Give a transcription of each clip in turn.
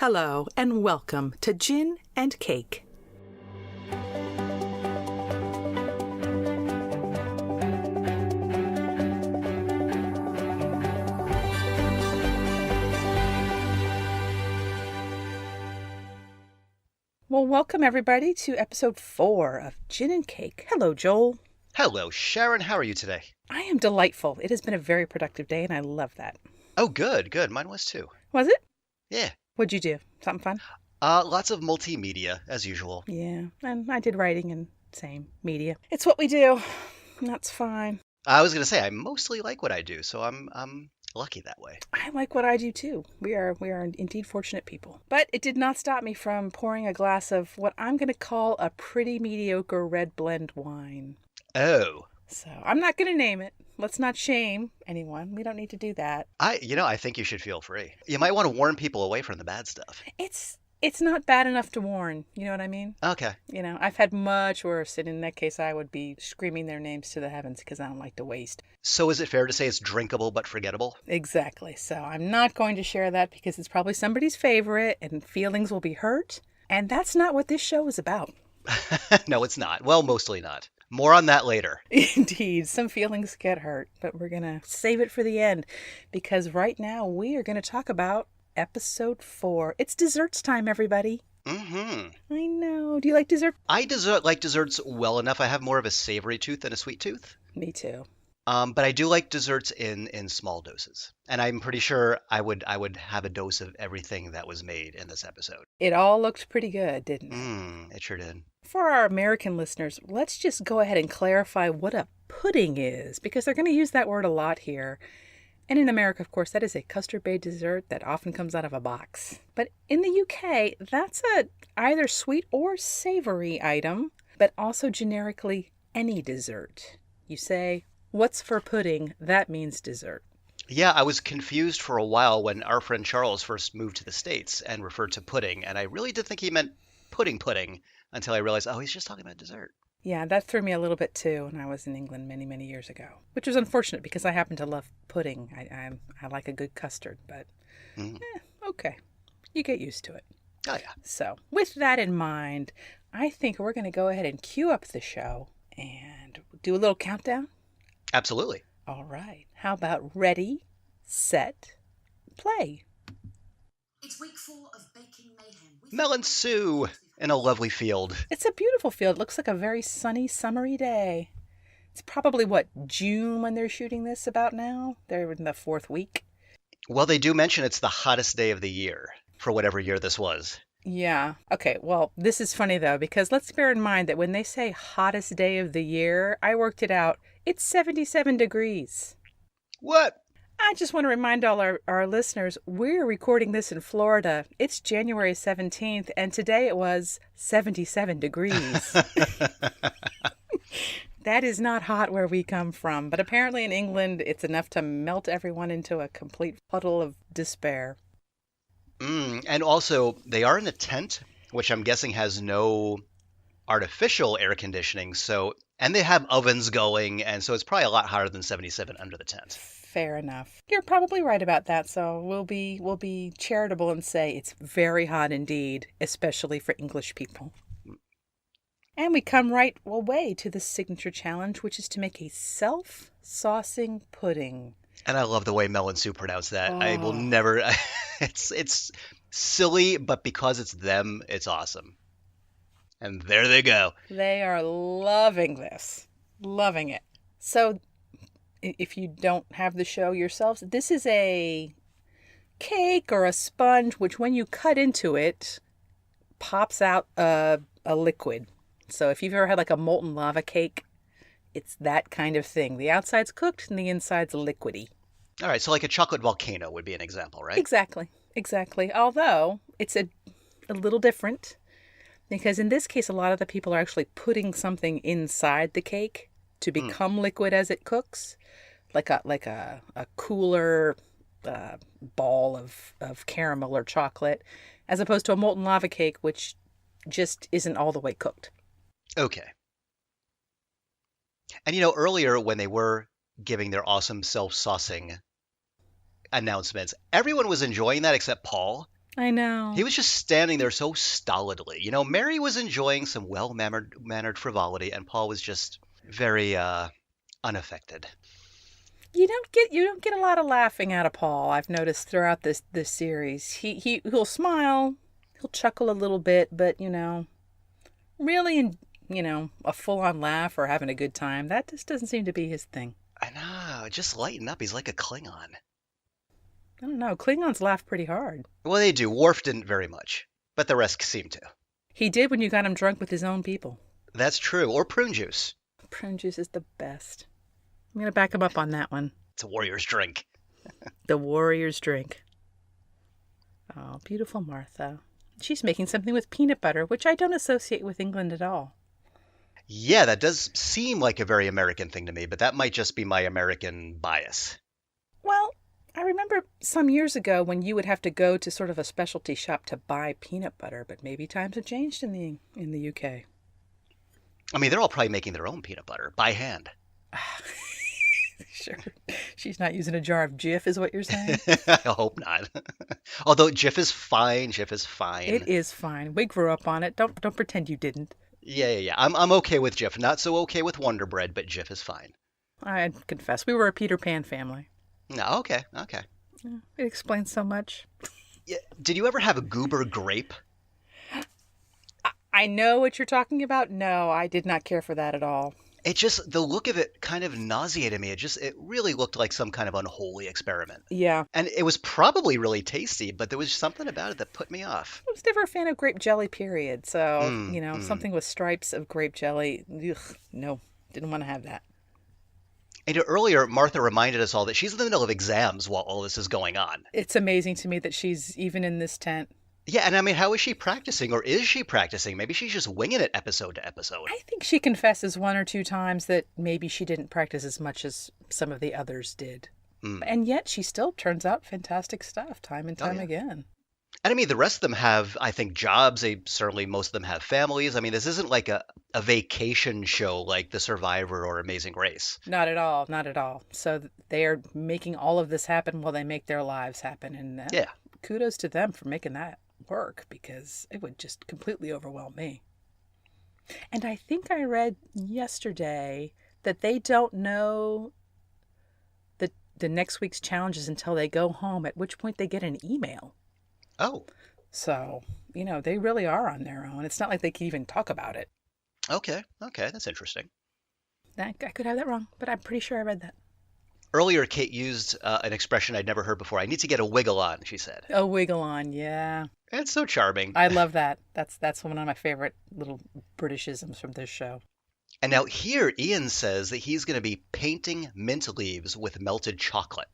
Hello and welcome to Gin and Cake. Well, welcome everybody to episode 4 of Gin and Cake. Hello, Joel. Hello, Sharon. How are you today? I am delightful. It has been a very productive day and I love that. Oh, good. Mine was too. Was it? Yeah. What'd you do? Something fun? Lots of multimedia, as usual. Yeah, and I did writing and same media. It's what we do. That's fine. I was gonna say I mostly like what I do, so I'm lucky that way. I like what I do too. We are indeed fortunate people. But it did not stop me from pouring a glass of what I'm going to call a pretty mediocre red blend wine. Oh. So I'm not going to name it. Let's not shame anyone. We don't need to do that. I think you should feel free. You might want to warn people away from the bad stuff. It's not bad enough to warn. You know what I mean? Okay. You know, I've had much worse, and in that case, I would be screaming their names to the heavens because I don't like to waste. So is it fair to say it's drinkable but forgettable? Exactly. So I'm not going to share that because it's probably somebody's favorite, and feelings will be hurt. And that's not what this show is about. No, it's not. Well, mostly not. More on that later. Indeed, some feelings get hurt, but we're going to save it for the end because right now we are going to talk about episode 4. It's desserts time, everybody. Mm-hmm. I know. Do you like dessert? I like desserts well enough. I have more of a savory tooth than a sweet tooth. Me too. But I do like desserts in small doses. And I'm pretty sure I would have a dose of everything that was made in this episode. It all looked pretty good, didn't it? It sure did. For our American listeners, let's just go ahead and clarify what a pudding is, because they're going to use that word a lot here. And in America, of course, that is a custard-based dessert that often comes out of a box. But in the UK, that's a either sweet or savory item, but also generically any dessert. You say, what's for pudding? That means dessert. Yeah, I was confused for a while when our friend Charles first moved to the States and referred to pudding, and I really did think he meant pudding, until I realized, oh, he's just talking about dessert. Yeah, that threw me a little bit too when I was in England many, many years ago, which was unfortunate because I happen to love pudding. I like a good custard, but okay, you get used to it. Oh, yeah. So with that in mind, I think we're going to go ahead and cue up the show and do a little countdown. Absolutely. All right. How about ready, set, play? It's week 4 of baking mayhem. Melon Sue in a lovely field. It's a beautiful field. It looks like a very sunny, summery day. It's probably, June when they're shooting this about now? They're in the 4th week. Well, they do mention it's the hottest day of the year for whatever year this was. Yeah. Okay, well, this is funny, though, because let's bear in mind that when they say hottest day of the year, I worked it out. It's 77 degrees. What? I just want to remind all our listeners, we're recording this in Florida. It's January 17th, and today it was 77 degrees. That is not hot where we come from, but apparently in England, it's enough to melt everyone into a complete puddle of despair. And also, they are in a tent, which I'm guessing has no artificial air conditioning, and they have ovens going, and so it's probably a lot hotter than 77 under the tent. Fair enough. You're probably right about that, so we'll be charitable and say it's very hot indeed, especially for English people. And we come right away to the signature challenge, which is to make a self-saucing pudding. And I love the way Melon Sue pronounced that. Oh. I will never... It's silly, but because it's them, it's awesome. And there they go. They are loving this. Loving it. So, if you don't have the show yourselves, this is a cake or a sponge, which when you cut into it, pops out a liquid. So if you've ever had like a molten lava cake, it's that kind of thing. The outside's cooked and the inside's liquidy. All right, so like a chocolate volcano would be an example, right? Exactly. Although it's a little different because in this case, a lot of the people are actually putting something inside the cake to become liquid as it cooks, like a cooler ball of caramel or chocolate, as opposed to a molten lava cake, which just isn't all the way cooked. Okay. And earlier when they were giving their awesome self-saucing announcements, everyone was enjoying that except Paul. I know. He was just standing there so stolidly. You know, Mary was enjoying some well-mannered frivolity, and Paul was just very unaffected. You don't get a lot of laughing out of Paul. I've noticed throughout this series. He'll smile, he'll chuckle a little bit, but really, a full-on laugh or having a good time, that just doesn't seem to be his thing. I know, just lighten up. He's like a Klingon. I don't know. Klingons laugh pretty hard. Well, they do. Worf didn't very much, but the rest seem to. He did when you got him drunk with his own people. That's true. Or prune juice. Prune juice is the best. I'm going to back him up on that one. It's a warrior's drink. The warrior's drink. Oh, beautiful Martha. She's making something with peanut butter, which I don't associate with England at all. Yeah, that does seem like a very American thing to me, but that might just be my American bias. Well, I remember some years ago when you would have to go to sort of a specialty shop to buy peanut butter, but maybe times have changed in the UK. I mean, they're all probably making their own peanut butter by hand. Sure. She's not using a jar of Jif, is what you're saying? I hope not. Although Jif is fine. Jif is fine. It is fine. We grew up on it. Don't pretend you didn't. Yeah. I'm okay with Jif. Not so okay with Wonder Bread, but Jif is fine. I confess, we were a Peter Pan family. No, okay. Yeah, it explains so much. Yeah. Did you ever have a goober grape? I know what you're talking about. No, I did not care for that at all. It just, the look of it kind of nauseated me. It really looked like some kind of unholy experiment. Yeah. And it was probably really tasty, but there was something about it that put me off. I was never a fan of grape jelly, period. So, something with stripes of grape jelly, no, didn't want to have that. And earlier, Martha reminded us all that she's in the middle of exams while all this is going on. It's amazing to me that she's even in this tent. Yeah, and I mean, how is she practicing, or is she practicing? Maybe she's just winging it episode to episode. I think she confesses one or two times that maybe she didn't practice as much as some of the others did. And yet she still turns out fantastic stuff time and time again. And I mean, the rest of them have, I think, jobs. Certainly most of them have families. I mean, this isn't like a vacation show like The Survivor or Amazing Race. Not at all. Not at all. So they are making all of this happen while they make their lives happen. And kudos to them for making that work, because it would just completely overwhelm me. And I think I read yesterday that they don't know the next week's challenges until they go home, at which point they get an email. Oh. So, they really are on their own. It's not like they can even talk about it. Okay, that's interesting. I could have that wrong, but I'm pretty sure I read that. Earlier, Kate used an expression I'd never heard before. I need to get a wiggle on, she said. A wiggle on, yeah. It's so charming. I love that. That's one of my favorite little Britishisms from this show. And now here, Ian says that he's going to be painting mint leaves with melted chocolate.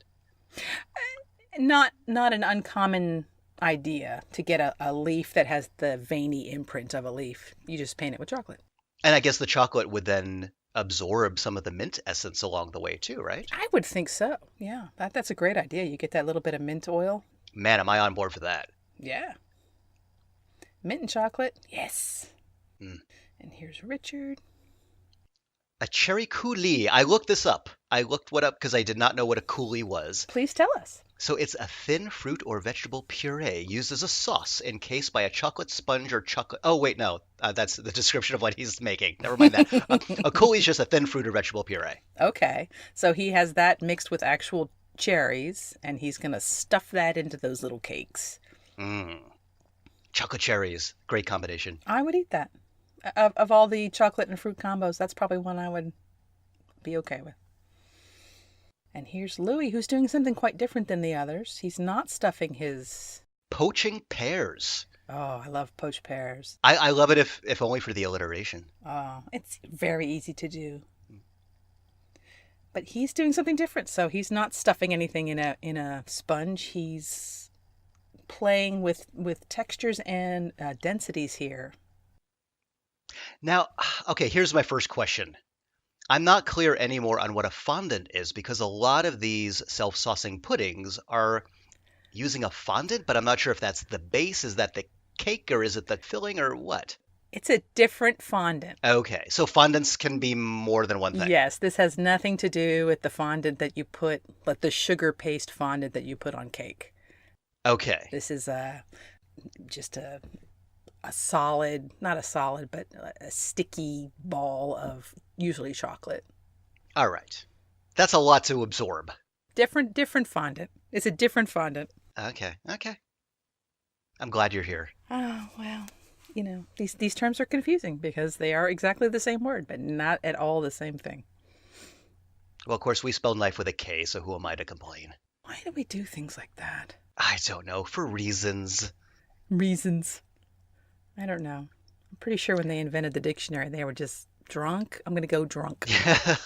Not an uncommon idea to get a leaf that has the veiny imprint of a leaf. You just paint it with chocolate. And I guess the chocolate would then absorb some of the mint essence along the way too, right? I would think so. Yeah, that's a great idea. You get that little bit of mint oil. Man, am I on board for that. Yeah. Mint and chocolate. Yes. Mm. And here's Richard. A cherry coulis. I looked this up. I looked what up because I did not know what a coulis was. Please tell us. So it's a thin fruit or vegetable puree used as a sauce encased by a chocolate sponge or chocolate. Oh, wait, no. That's the description of what he's making. Never mind that. A coulis is just a thin fruit or vegetable puree. Okay. So he has that mixed with actual cherries, and he's going to stuff that into those little cakes. Chocolate cherries. Great combination. I would eat that. Of all the chocolate and fruit combos, that's probably one I would be okay with. And here's Louis, who's doing something quite different than the others. He's not stuffing his... Poaching pears. Oh, I love poached pears. I love it if only for the alliteration. Oh, it's very easy to do. But he's doing something different. So he's not stuffing anything in a sponge. He's playing with textures and densities here. Now, okay, here's my first question. I'm not clear anymore on what a fondant is, because a lot of these self-saucing puddings are using a fondant, but I'm not sure if that's the base. Is that the cake, or is it the filling, or what? It's a different fondant. Okay, so fondants can be more than one thing. Yes, this has nothing to do with the fondant that you put, like the sugar paste fondant that you put on cake. Okay. This is just a solid, not a solid, but a sticky ball of usually chocolate. All right. That's a lot to absorb. Different fondant. It's a different fondant. Okay. Okay. I'm glad you're here. Oh, well, these terms are confusing because they are exactly the same word, but not at all the same thing. Well, of course, we spell knife with a K, so who am I to complain? Why do we do things like that? I don't know. For reasons. Reasons. I don't know. I'm pretty sure when they invented the dictionary, they were just drunk. I'm going to go drunk.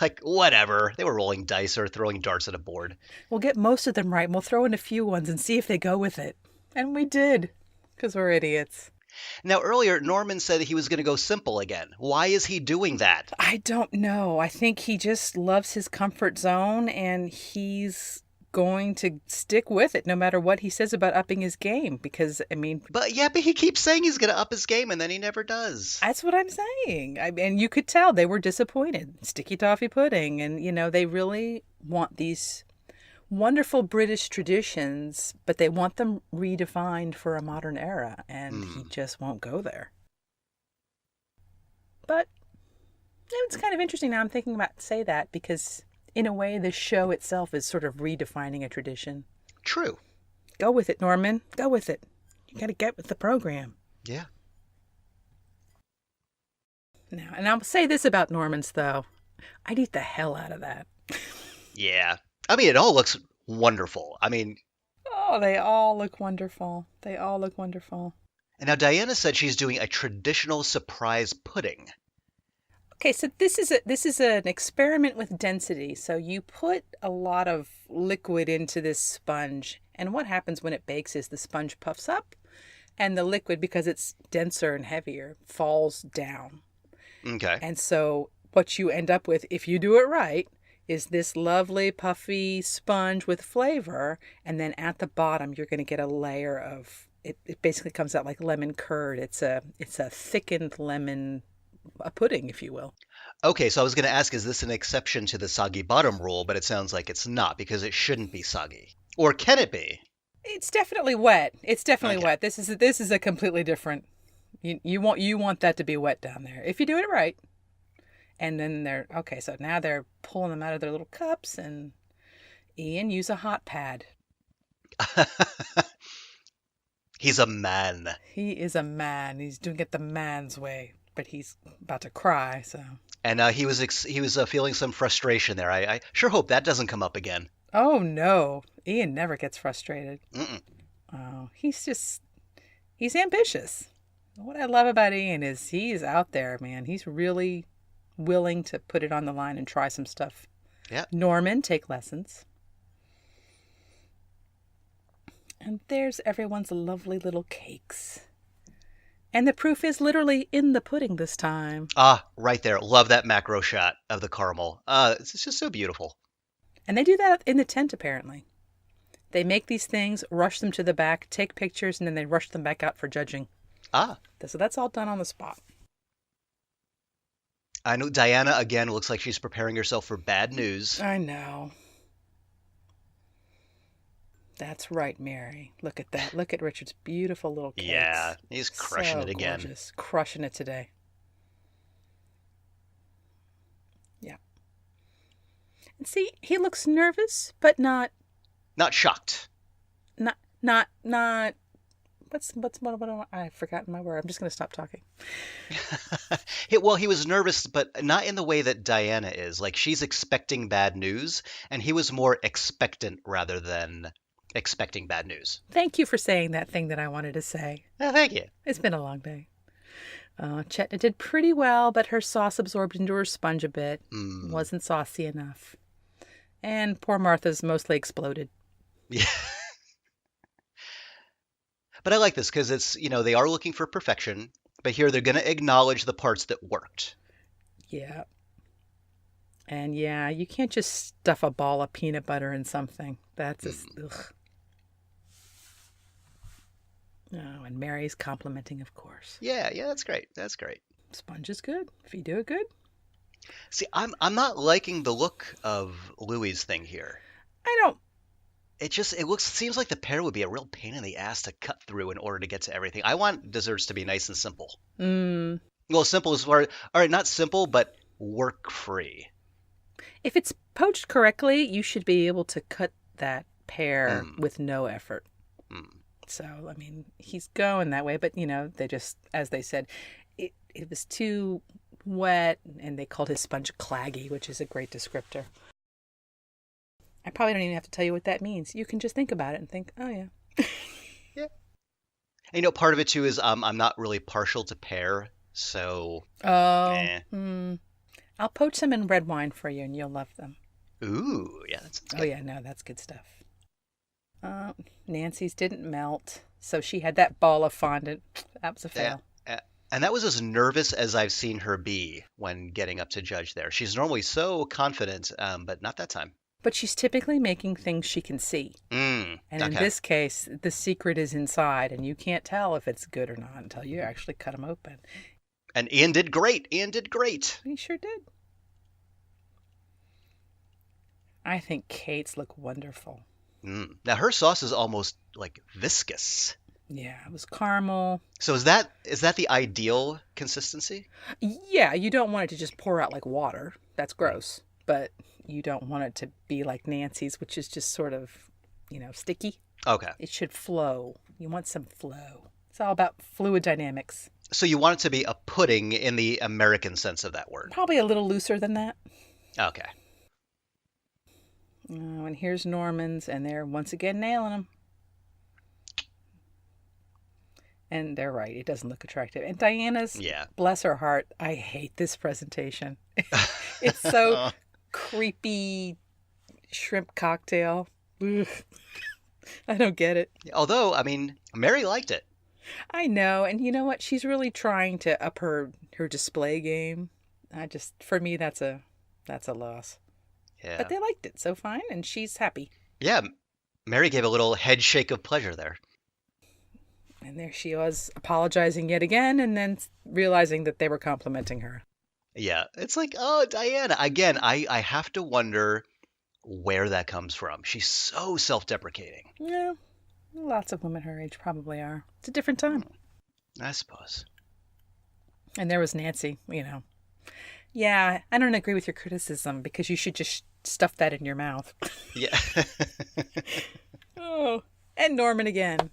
Like, whatever. They were rolling dice or throwing darts at a board. We'll get most of them right, and we'll throw in a few ones and see if they go with it. And we did, because we're idiots. Now, earlier, Norman said he was going to go simple again. Why is he doing that? I don't know. I think he just loves his comfort zone, and he's going to stick with it no matter what he says about upping his game. Because, But he keeps saying he's going to up his game, and then he never does. that's what I'm saying. And you could tell they were disappointed. Sticky toffee pudding. And, they really want these wonderful British traditions, but they want them redefined for a modern era, and he just won't go there. But it's kind of interesting now. I'm thinking about say that because in a way the show itself is sort of redefining a tradition. True. Go with it, Norman. Go with it. You got to get with the program. Yeah. Now, and I'll say this about Norman's though. I'd eat the hell out of that. Yeah. It all looks wonderful. Oh, they all look wonderful. They all look wonderful. And now Diana said she's doing a traditional surprise pudding. Okay, so this is an experiment with density. So you put a lot of liquid into this sponge, and what happens when it bakes is the sponge puffs up, and the liquid, because it's denser and heavier, falls down. Okay. And so what you end up with, if you do it right, is this lovely puffy sponge with flavor, and then at the bottom you're going to get a layer of it basically comes out like lemon curd. It's a thickened lemon pudding, if you will. Okay, so I was going to ask, is this an exception to the soggy bottom rule? But it sounds like it's not, because it shouldn't be soggy. Or can it be? It's definitely wet. It's definitely Okay. wet. This is a completely different. You want that to be wet down there if you do it right. And then so now they're pulling them out of their little cups, and Ian, use a hot pad. He's a man. He is a man. He's doing it the man's way, but he's about to cry. So. And he was feeling some frustration there. I sure hope that doesn't come up again. Oh no, Ian never gets frustrated. Mm-mm. Oh, he's ambitious. What I love about Ian is he's out there, man. He's really willing to put it on the line and try some stuff. Yeah. Norman, take lessons. And there's everyone's lovely little cakes. And the proof is literally in the pudding this time. Ah, right there. Love that macro shot of the caramel. It's just so beautiful. And they do that in the tent, apparently. They make these things, rush them to the back, take pictures, and then they rush them back out for judging. Ah. So that's all done on the spot. I know Diana, again, looks like she's preparing herself for bad news. I know. That's right, Mary. Look at that. Look at Richard's beautiful little cakes. Yeah, he's crushing So it again. Gorgeous. Crushing it today. Yeah. And see, he looks nervous, but not Not shocked. what I've forgotten my word. I'm just going to stop talking. Well, he was nervous, but not in the way that Diana is. Like, she's expecting bad news, and he was more expectant rather than expecting bad news. Thank you for saying that thing that I wanted to say. Oh, thank you. It's been a long day. Chetna did pretty well, but her sauce absorbed into her sponge a bit. Wasn't saucy enough. And poor Martha's mostly exploded. Yeah. But I like this because it's, they are looking for perfection, but here they're going to acknowledge the parts that worked. Yeah. And yeah, you can't just stuff a ball of peanut butter in something. That's just, ugh. Oh, and Mary's complimenting, of course. Yeah, that's great. That's great. Sponge is good. If you do it good. See, I'm not liking the look of Louie's thing here. I don't. seems like the pear would be a real pain in the ass to cut through in order to get to everything. I want desserts to be nice and simple. Mm. Well, simple as far, all right, not simple, but work free. If it's poached correctly, you should be able to cut that pear with no effort. So, I mean, he's going that way, but, they just, as they said, it was too wet, and they called his sponge claggy, which is a great descriptor. I probably don't even have to tell you what that means. You can just think about it and think, oh, yeah. Yeah. And, part of it, too, is I'm not really partial to pear, so... Oh, I'll poach them in red wine for you, and you'll love them. Ooh, yeah, that's good. Oh, yeah, no, that's good stuff. Nancy's didn't melt, so she had that ball of fondant. That was a fail. And that was as nervous as I've seen her be when getting up to judge there. She's normally so confident, but not that time. But she's typically making things she can see. And in this case, the secret is inside, and you can't tell if it's good or not until you actually cut them open. And Ian did great. He sure did. I think Kate's look wonderful. Now her sauce is almost like viscous. Yeah, it was caramel. So is that the ideal consistency? Yeah, you don't want it to just pour out like water. That's gross. But you don't want it to be like Nancy's, which is just sort of, sticky. Okay. It should flow. You want some flow. It's all about fluid dynamics. So you want it to be a pudding in the American sense of that word? Probably a little looser than that. Okay. Oh, and here's Norman's, and they're once again nailing them. And they're right. It doesn't look attractive. And Diana's, bless her heart, I hate this presentation. It's so creepy shrimp cocktail. Ugh. I don't get it. Although, I mean, Mary liked it. I know. And you know what? She's really trying to up her display game. For me, that's a loss. Yeah. But they liked it, so fine, and she's happy. Yeah, Mary gave a little head shake of pleasure there. And there she was, apologizing yet again, and then realizing that they were complimenting her. Yeah, it's like, oh, Diana. Again, I have to wonder where that comes from. She's so self-deprecating. Yeah, lots of women her age probably are. It's a different time. I suppose. And there was Nancy, Yeah, I don't agree with your criticism because you should just stuff that in your mouth. Yeah. Oh, and Norman again.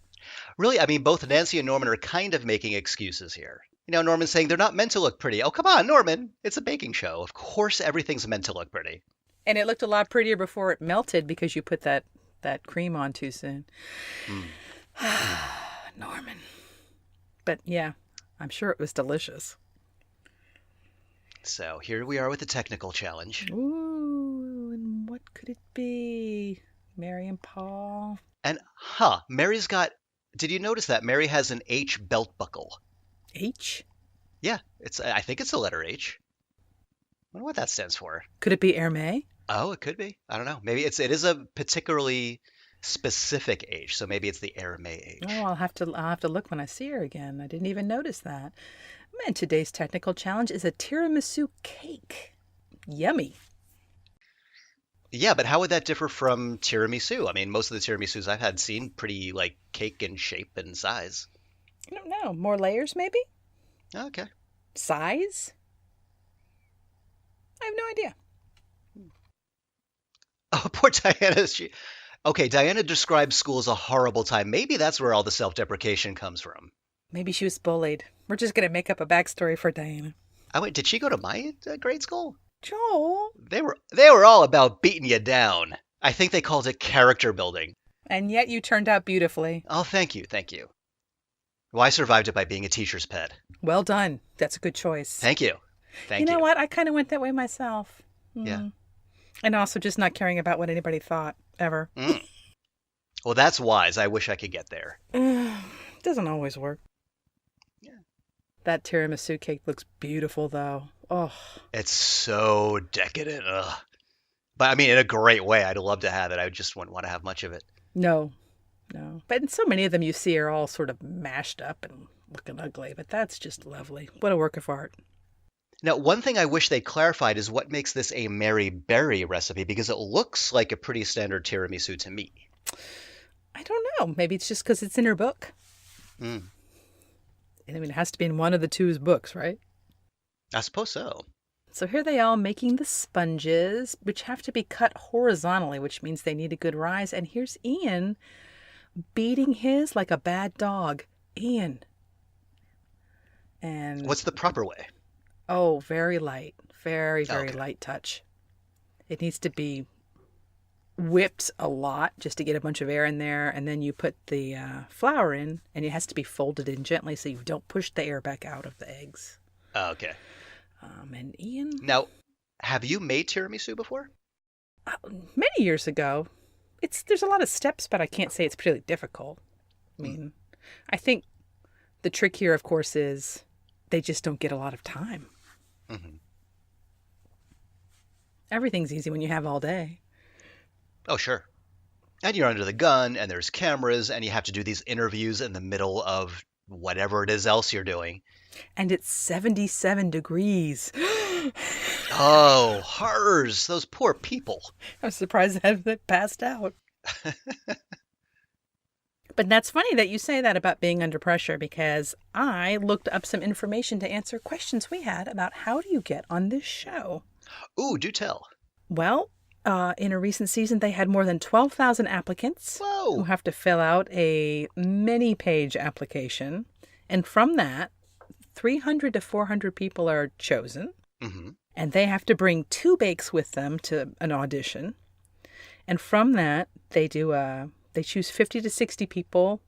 Really, I mean, both Nancy and Norman are kind of making excuses here. Norman's saying they're not meant to look pretty. Oh, come on, Norman. It's a baking show. Of course everything's meant to look pretty. And it looked a lot prettier before it melted because you put that cream on too soon. Norman. But yeah, I'm sure it was delicious. So here we are with the technical challenge. Ooh, and what could it be? Mary and Paul. And, Mary's got... Did you notice that? Mary has an H belt buckle. H? Yeah, I think it's the letter H. I wonder what that stands for. Could it be Hermé? Oh, it could be. I don't know. Maybe it is a particularly specific H, so maybe it's the Hermé H. Oh, I'll have to look when I see her again. I didn't even notice that. And today's technical challenge is a tiramisu cake. Yummy. Yeah, but how would that differ from tiramisu? I mean, most of the tiramisus I've had seem pretty like cake in shape and size. I don't know. More layers, maybe? Okay. Size? I have no idea. Oh, poor Diana. Okay, Diana describes school as a horrible time. Maybe that's where all the self-deprecation comes from. Maybe she was bullied. We're just going to make up a backstory for Diana. Oh, wait, did she go to my grade school? Joel. They were all about beating you down. I think they called it character building. And yet you turned out beautifully. Oh, thank you. Well, I survived it by being a teacher's pet. Well done. That's a good choice. Thank you. You know what? I kind of went that way myself. Yeah. And also just not caring about what anybody thought, ever. Well, that's wise. I wish I could get there. Doesn't always work. Yeah. That tiramisu cake looks beautiful, though. Oh. It's so decadent. Ugh. But, I mean, in a great way. I'd love to have it. I just wouldn't want to have much of it. No. But so many of them you see are all sort of mashed up and looking ugly. But that's just lovely. What a work of art. Now, one thing I wish they clarified is what makes this a Mary Berry recipe, because it looks like a pretty standard tiramisu to me. I don't know. Maybe it's just because it's in her book. Mm, I mean, it has to be in one of the two's books, right? I suppose so. So here they are making the sponges, which have to be cut horizontally, which means they need a good rise. And here's Ian beating his like a bad dog. Ian. And What's the proper way? oh, very light. Very, very Okay. light touch. It needs to be whipped a lot just to get a bunch of air in there. And then you put the flour in, and it has to be folded in gently so you don't push the air back out of the eggs. Okay. And Ian, Now, have you made tiramisu before? many years ago, there's a lot of steps, but I can't say it's particularly difficult. I mean, I think the trick here, of course, is they just don't get a lot of time. Hmm. Everything's easy when you have all day. Oh, sure. And you're under the gun, and there's cameras, and you have to do these interviews in the middle of whatever it is else you're doing. And it's 77 degrees. Oh, horrors! Those poor people. I was surprised that they passed out. But that's funny that you say that about being under pressure, because I looked up some information to answer questions we had about how do you get on this show. Ooh, do tell. Well, in a recent season, they had more than 12,000 applicants who Whoa! have to fill out a many-page application. And from that, 300 to 400 people are chosen. Hmm. And they have to bring 2 bakes with them to an audition. And from that, they choose 50 to 60 people,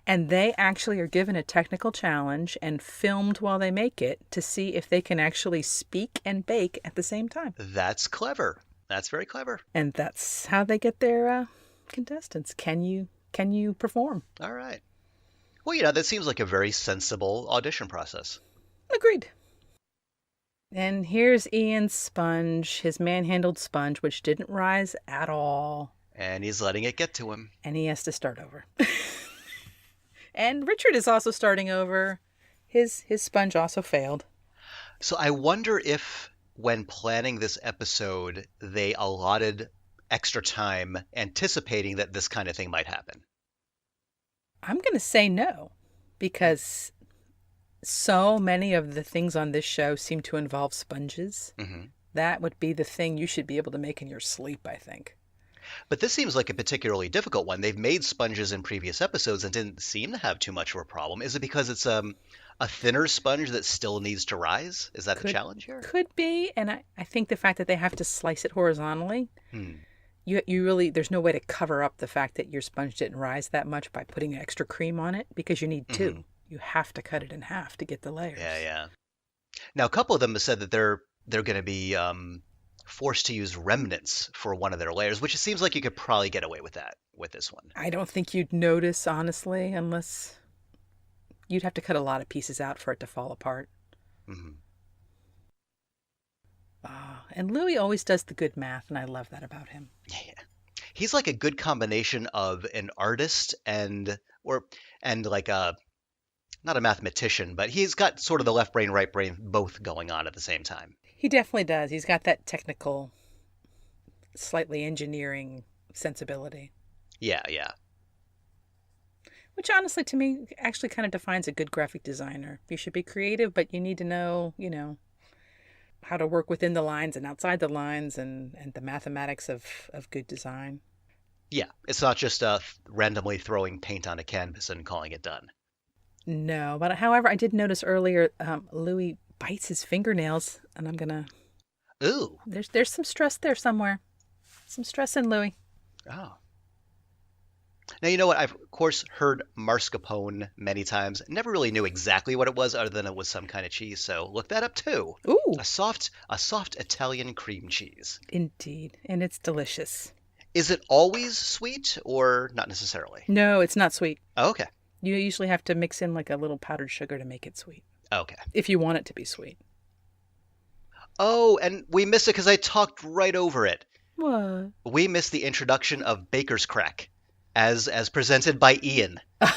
and they actually are given a technical challenge and filmed while they make it to see if they can actually speak and bake at the same time. That's clever. That's very clever. And that's how they get their contestants. Can you perform? All right. Well, that seems like a very sensible audition process. Agreed. And here's Ian's sponge, his manhandled sponge, which didn't rise at all. And he's letting it get to him. And he has to start over. And Richard is also starting over. His sponge also failed. So I wonder if, when planning this episode, they allotted extra time anticipating that this kind of thing might happen. I'm going to say no, because so many of the things on this show seem to involve sponges. Hmm. That would be the thing you should be able to make in your sleep, I think. But this seems like a particularly difficult one. They've made sponges in previous episodes and didn't seem to have too much of a problem. Is it because it's a thinner sponge that still needs to rise? Is that the challenge here? Could be, and I think the fact that they have to slice it horizontally, Hmm. you really, there's no way to cover up the fact that your sponge didn't rise that much by putting extra cream on it, because you need 2. Mhm. You have to cut it in half to get the layers. Yeah. Now, a couple of them have said that they're going to be forced to use remnants for one of their layers, which it seems like you could probably get away with that with this one. I don't think you'd notice, honestly, unless you'd have to cut a lot of pieces out for it to fall apart. Hmm. And Louis always does the good math, and I love that about him. Yeah. He's like a good combination of an artist and like a not a mathematician, but he's got sort of the left brain, right brain both going on at the same time. He definitely does. He's got that technical, slightly engineering sensibility. Yeah. Which honestly, to me, actually kind of defines a good graphic designer. You should be creative, but you need to know, how to work within the lines and outside the lines and the mathematics of good design. Yeah, it's not just randomly throwing paint on a canvas and calling it done. No, but however, I did notice earlier, Louis bites his fingernails, and I'm gonna. Ooh. There's some stress there somewhere. Some stress in Louis. Oh. Now, you know what? I've, of course, heard mascarpone many times. Never really knew exactly what it was other than it was some kind of cheese, so look that up too. Ooh, A soft Italian cream cheese. indeed, and it's delicious. Is it always sweet or not necessarily? No, it's not sweet. Oh, okay. You usually have to mix in like a little powdered sugar to make it sweet, Okay. if you want it to be sweet. Oh, and we missed it because I talked right over it. What? We missed the introduction of Baker's Crack as presented by Ian. I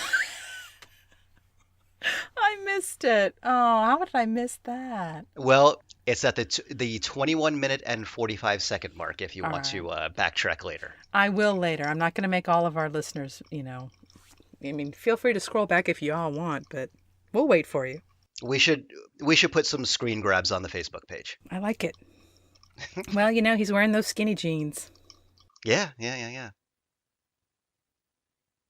missed it. Oh, how did I miss that? Well, It's at the 21 minute and 45-second mark if you All want right. to backtrack later. I will later. I'm not going to make all of our listeners, I mean, feel free to scroll back if you all want, but we'll wait for you. We should put some screen grabs on the Facebook page. I like it. Well, he's wearing those skinny jeans. Yeah.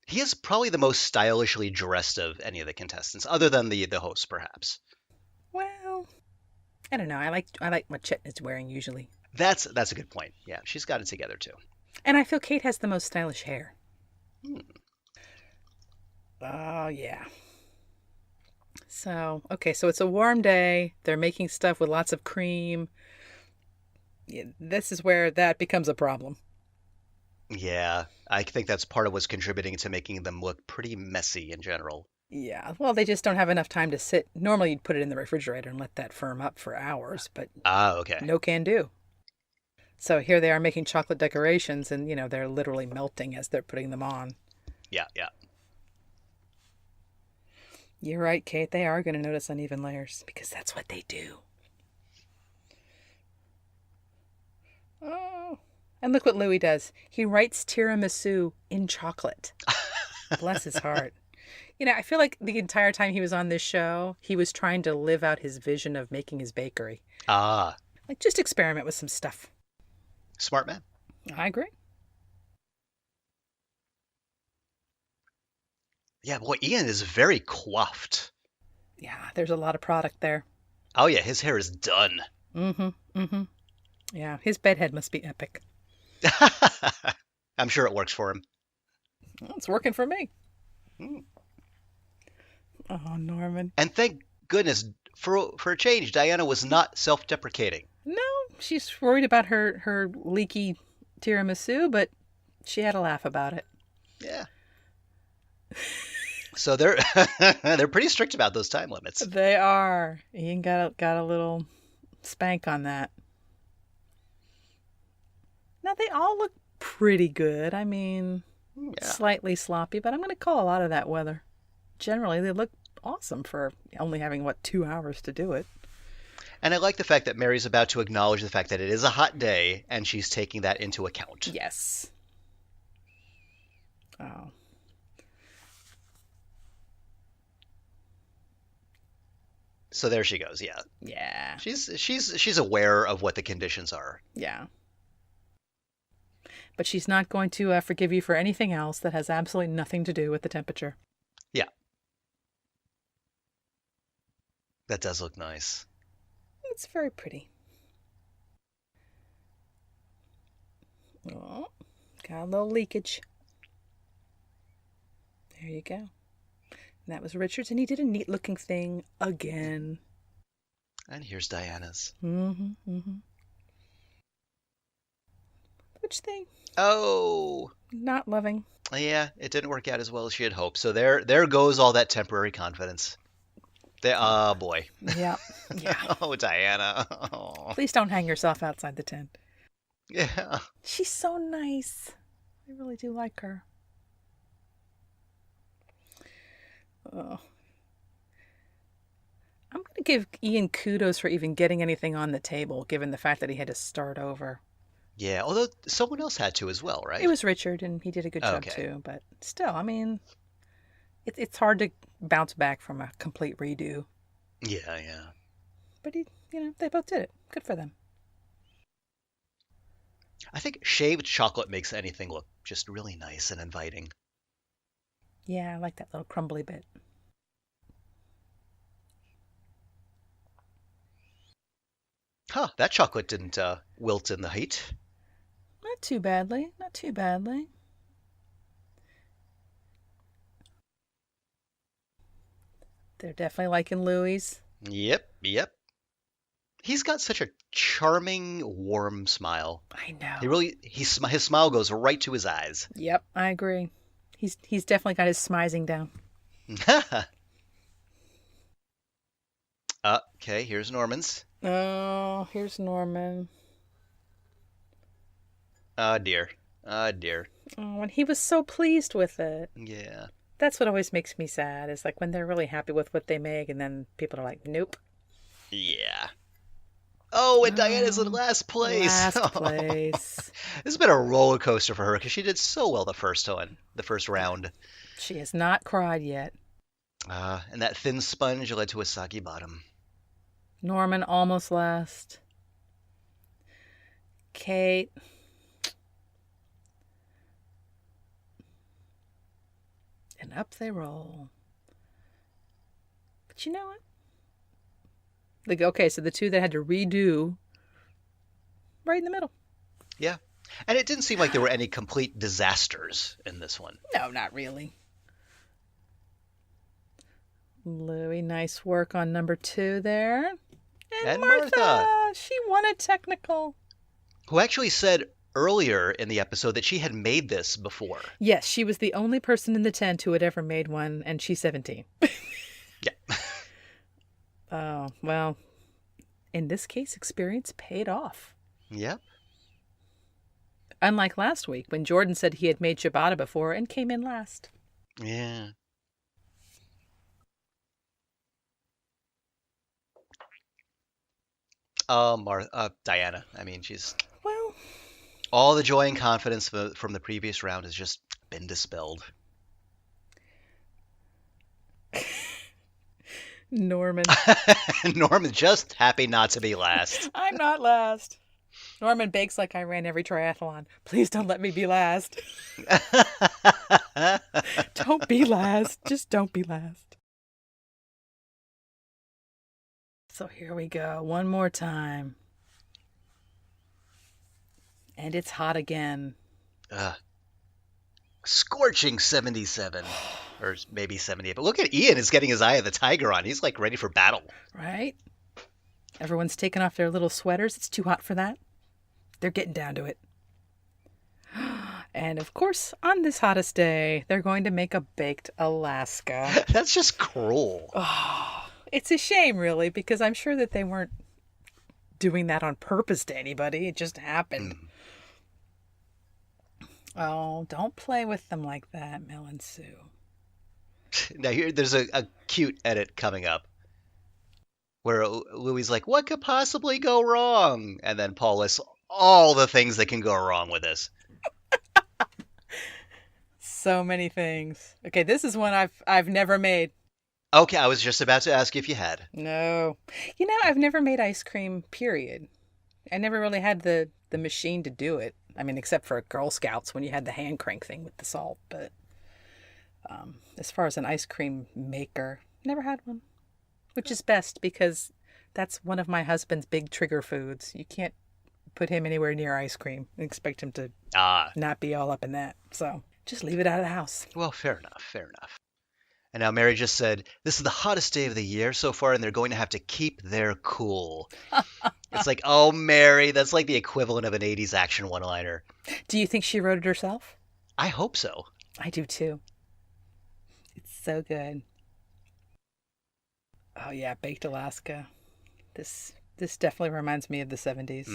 He is probably the most stylishly dressed of any of the contestants, other than the host, perhaps. Well, I don't know. I like what Chet is wearing usually. That's a good point. Yeah, she's got it together too. And I feel Kate has the most stylish hair. Hmm. Oh, yeah. So it's a warm day. They're making stuff with lots of cream. Yeah, this is where that becomes a problem. Yeah, I think that's part of what's contributing to making them look pretty messy in general. Yeah, well, they just don't have enough time to sit. Normally, you'd put it in the refrigerator and let that firm up for hours, but Okay. no can do. So here they are making chocolate decorations, and, they're literally melting as they're putting them on. Yeah. You're right, Kate. They are going to notice uneven layers because that's what they do. Oh. And look what Louis does. He writes tiramisu in chocolate. Bless his heart. I feel like the entire time he was on this show, he was trying to live out his vision of making his bakery. Ah, Like, just experiment with some stuff. smart man. I agree. Yeah, boy, Ian is very coiffed. Yeah, there's a lot of product there. Oh yeah, his hair is done. Mm-hmm. Yeah, his bedhead must be epic. I'm sure it works for him. Well, it's working for me. Hmm. Oh, Norman. And thank goodness, for a change, Diana was not self-deprecating. No, she's worried about her leaky tiramisu, but she had a laugh about it. Yeah. So they're they're pretty strict about those time limits. They are. Ian got a little spank on that. Now they all look pretty good. I mean, Yeah. slightly sloppy, but I'm going to call a lot of that weather. Generally, they look awesome for only having 2 hours to do it. And I like the fact that Mary's about to acknowledge the fact that it is a hot day, and she's taking that into account. Yes. Oh. So there she goes. Yeah. Yeah. She's aware of what the conditions are. Yeah. But she's not going to forgive you for anything else that has absolutely nothing to do with the temperature. Yeah. That does look nice. It's very pretty. Oh, got a little leakage. There you go. And that was Richard's, and he did a neat looking thing again. And here's Diana's. Mm-hmm. Which thing? Oh. Not loving. Yeah, it didn't work out as well as she had hoped. So there goes all that temporary confidence. Oh boy. Yeah. Oh, Diana. Oh. Please don't hang yourself outside the tent. Yeah. She's so nice. I really do like her. Oh. I'm going to give Ian kudos for even getting anything on the table, given the fact that he had to start over. Yeah, although someone else had to as well, right? It was Richard, and he did a good job too. But still, I mean, it's hard to bounce back from a complete redo. Yeah. But they both did it. Good for them. I think shaved chocolate makes anything look just really nice and inviting. Yeah, I like that little crumbly bit. Huh, that chocolate didn't wilt in the heat. Not too badly. Not too badly. They're definitely liking Louis. Yep. He's got such a charming, warm smile. I know. His smile goes right to his eyes. Yep, I agree. He's definitely got his smizing down. Okay, here's Norman's. Oh, here's Norman. Oh dear. Oh, and he was so pleased with it. Yeah. That's what always makes me sad, is like when they're really happy with what they make and then people are like, nope. Yeah. Oh, and Diana's in last place. Last Oh. place. This has been a roller coaster for her because she did so well the first round. She has not cried yet. And that thin sponge led to a soggy bottom. Norman almost last. Kate. And up they roll. But you know what? Okay, so the two that had to redo, right in the middle. Yeah. And it didn't seem like there were any complete disasters in this one. No, not really. Louie, nice work on number 2 there. And Martha, she won a technical. Who actually said earlier in the episode that she had made this before. Yes, she was the only person in the tent who had ever made one, and she's 17. Yeah. Oh, well, in this case, experience paid off. Yep. Unlike last week, when Jordan said he had made ciabatta before and came in last. Yeah. Diana. I mean, she's... Well... All the joy and confidence from the previous round has just been dispelled. Norman. Norman just happy not to be last. I'm not last. Norman bakes like I ran every triathlon. Please don't let me be last. Don't be last. Just don't be last. So here we go. One more time. And it's hot again. Scorching 77. Or maybe 78. But look at Ian is getting his Eye of the Tiger on. He's like ready for battle. Right? Everyone's taking off their little sweaters. It's too hot for that. They're getting down to it. And of course, on this hottest day, they're going to make a baked Alaska. That's just cruel. Oh, it's a shame, really, because I'm sure that they weren't doing that on purpose to anybody. It just happened. Oh, don't play with them like that, Mel and Sue. Now, there's a cute edit coming up where Louie's like, what could possibly go wrong? And then Paul lists all the things that can go wrong with this. So many things. Okay, this is one I've never made. Okay, I was just about to ask you if you had. No. You know, I've never made ice cream, period. I never really had the machine to do it. I mean, except for Girl Scouts when you had the hand crank thing with the salt. But as far as an ice cream maker, never had one. Which is best because that's one of my husband's big trigger foods. You can't put him anywhere near ice cream and expect him to not be all up in that. So just leave it out of the house. Well, fair enough. And now Mary just said, this is the hottest day of the year so far, and they're going to have to keep their cool. It's like, oh, Mary, that's like the equivalent of an 80s action one-liner. Do you think she wrote it herself? I hope so. I do, too. It's so good. Oh, yeah, Baked Alaska. This definitely reminds me of the 70s.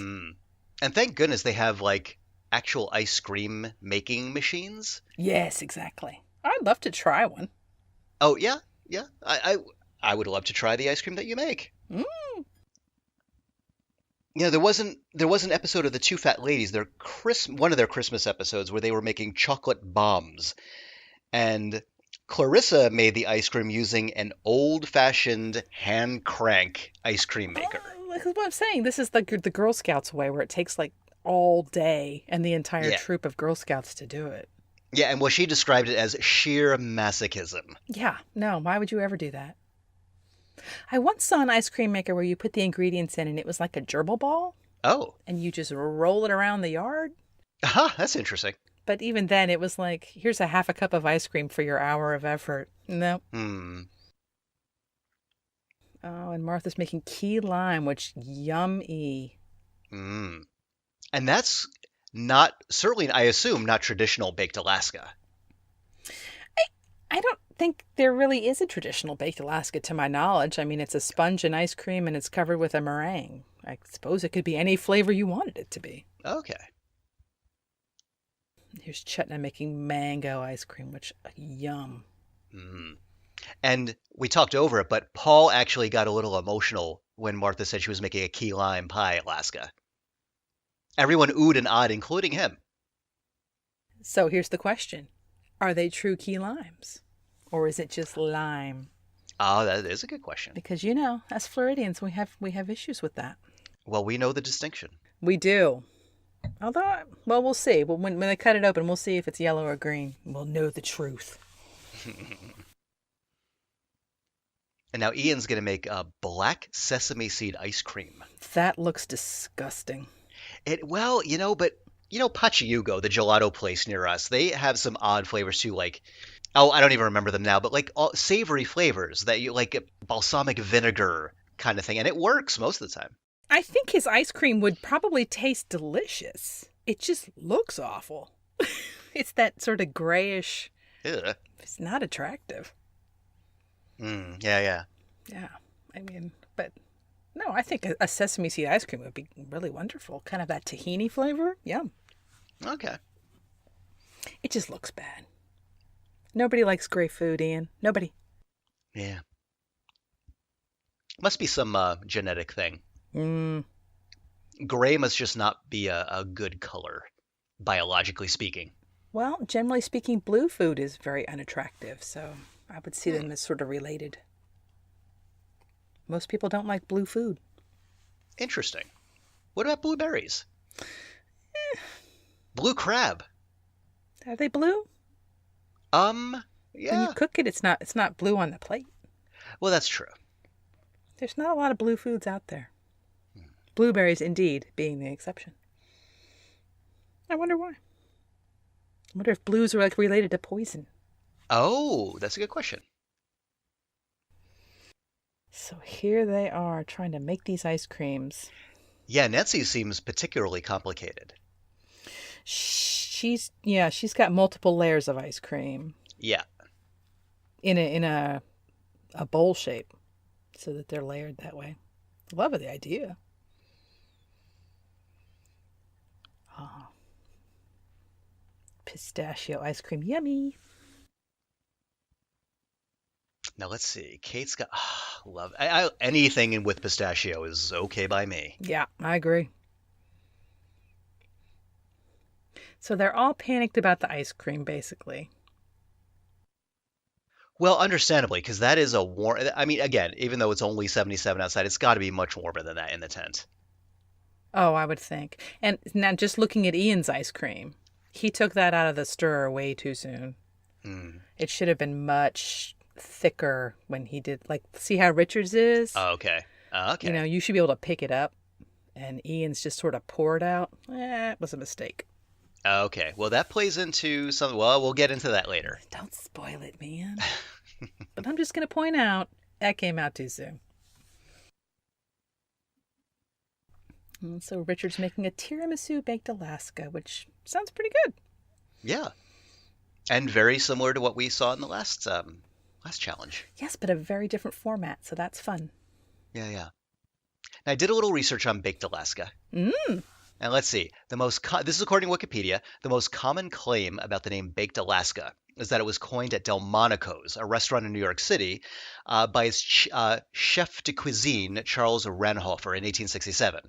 And thank goodness they have, like, actual ice cream making machines. Yes, exactly. I'd love to try one. Oh, yeah. I would love to try the ice cream that you make. Yeah, there was an episode of the Two Fat Ladies, one of their Christmas episodes, where they were making chocolate bombs. And Clarissa made the ice cream using an old-fashioned hand crank ice cream maker. That's what I'm saying. This is the Girl Scouts way, where it takes like all day and the entire troop of Girl Scouts to do it. Yeah, and well, she described it as sheer masochism. Yeah, no, why would you ever do that? I once saw an ice cream maker where you put the ingredients in and it was like a gerbil ball. Oh. And you just roll it around the yard. That's interesting. But even then, it was like, here's a half a cup of ice cream for your hour of effort. Nope. Oh, and Martha's making key lime, which yummy. And that's certainly, I assume, not traditional baked Alaska. I don't think there really is a traditional baked Alaska to my knowledge. I mean, it's a sponge and ice cream and it's covered with a meringue. I suppose it could be any flavor you wanted it to be. Okay. Here's Chetna making mango ice cream, which yum. And we talked over it, but Paul actually got a little emotional when Martha said she was making a key lime pie Alaska. Everyone oohed and awed, including him. So here's the question. Are they true key limes? Or is it just lime? Oh, that is a good question. Because, as Floridians, we have issues with that. Well, we know the distinction. We do. Although, well, we'll see. When they cut it open, we'll see if it's yellow or green. We'll know the truth. And now Ian's going to make a black sesame seed ice cream. That looks disgusting. But Pachiugo, the gelato place near us, they have some odd flavors too, like, I don't even remember them now, but like all savory flavors that you like, balsamic vinegar kind of thing, and it works most of the time. I think his ice cream would probably taste delicious. It just looks awful. It's that sort of grayish. Ugh. It's not attractive. Yeah. Yeah, but no, I think a sesame seed ice cream would be really wonderful. Kind of that tahini flavor. Yum. Okay. It just looks bad. Nobody likes gray food, Ian. Nobody. Yeah. Must be some genetic thing. Gray must just not be a good color, biologically speaking. Well, generally speaking, blue food is very unattractive, so I would see them as sort of related. Most people don't like blue food. Interesting. What about blueberries? Blue crab. Are they blue? Yeah. When you cook it, it's not blue on the plate. Well, that's true. There's not a lot of blue foods out there. Blueberries, indeed, being the exception. I wonder why. I wonder if blues are like related to poison. Oh, that's a good question. So here they are trying to make these ice creams. Yeah, Nancy seems particularly complicated. She's got multiple layers of ice cream. Yeah. In a bowl shape, so that they're layered that way. Love the idea. Oh. Pistachio ice cream, yummy. Now let's see. Kate's got love anything with pistachio is okay by me. Yeah, I agree. So they're all panicked about the ice cream, basically. Well, understandably, because that is a warm. I mean, again, even though it's only 77 outside, it's got to be much warmer than that in the tent. Oh, I would think. And now just looking at Ian's ice cream, he took that out of the stirrer way too soon. It should have been much thicker when he did. Like, see how Richard's is? Oh, okay. Okay. You should be able to pick it up. And Ian's just sort of poured out. It was a mistake. Okay. Well, that plays into something. Well, we'll get into that later. Don't spoil it, man. But I'm just going to point out, that came out too soon. And so Richard's making a tiramisu baked Alaska, which sounds pretty good. Yeah. And very similar to what we saw in the last challenge. Yes, but a very different format, so that's fun. Yeah. Now, I did a little research on baked Alaska. And let's see. This is according to Wikipedia. The most common claim about the name baked Alaska is that it was coined at Delmonico's, a restaurant in New York City, by its chef de cuisine, Charles Ranhofer, in 1867,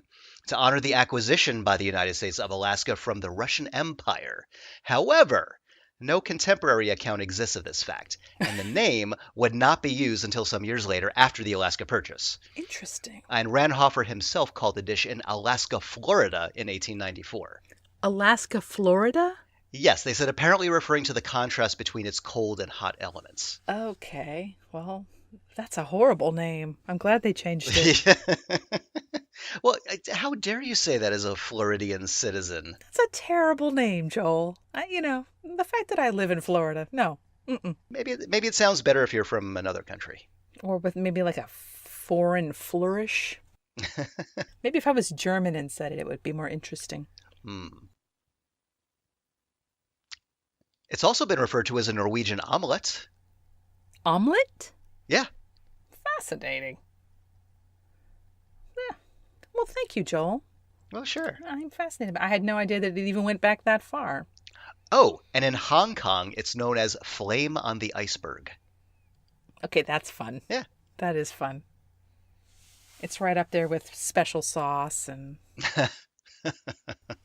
to honor the acquisition by the United States of Alaska from the Russian Empire. However, no contemporary account exists of this fact, and the name would not be used until some years later after the Alaska Purchase. Interesting. And Ranhofer himself called the dish in Alaska, Florida in 1894. Alaska, Florida? Yes, they said apparently referring to the contrast between its cold and hot elements. Okay, well, that's a horrible name. I'm glad they changed it. Well, how dare you say that as a Floridian citizen? That's a terrible name, Joel. The fact that I live in Florida, no. Maybe it sounds better if you're from another country. Or with maybe like a foreign flourish. Maybe if I was German and said it, it would be more interesting. It's also been referred to as a Norwegian omelette. Omelette? Yeah. Fascinating. Yeah. Well, thank you, Joel. Well, sure. I'm fascinated. I had no idea that it even went back that far. Oh, and in Hong Kong, it's known as flame on the iceberg. Okay, that's fun. Yeah. That is fun. It's right up there with special sauce and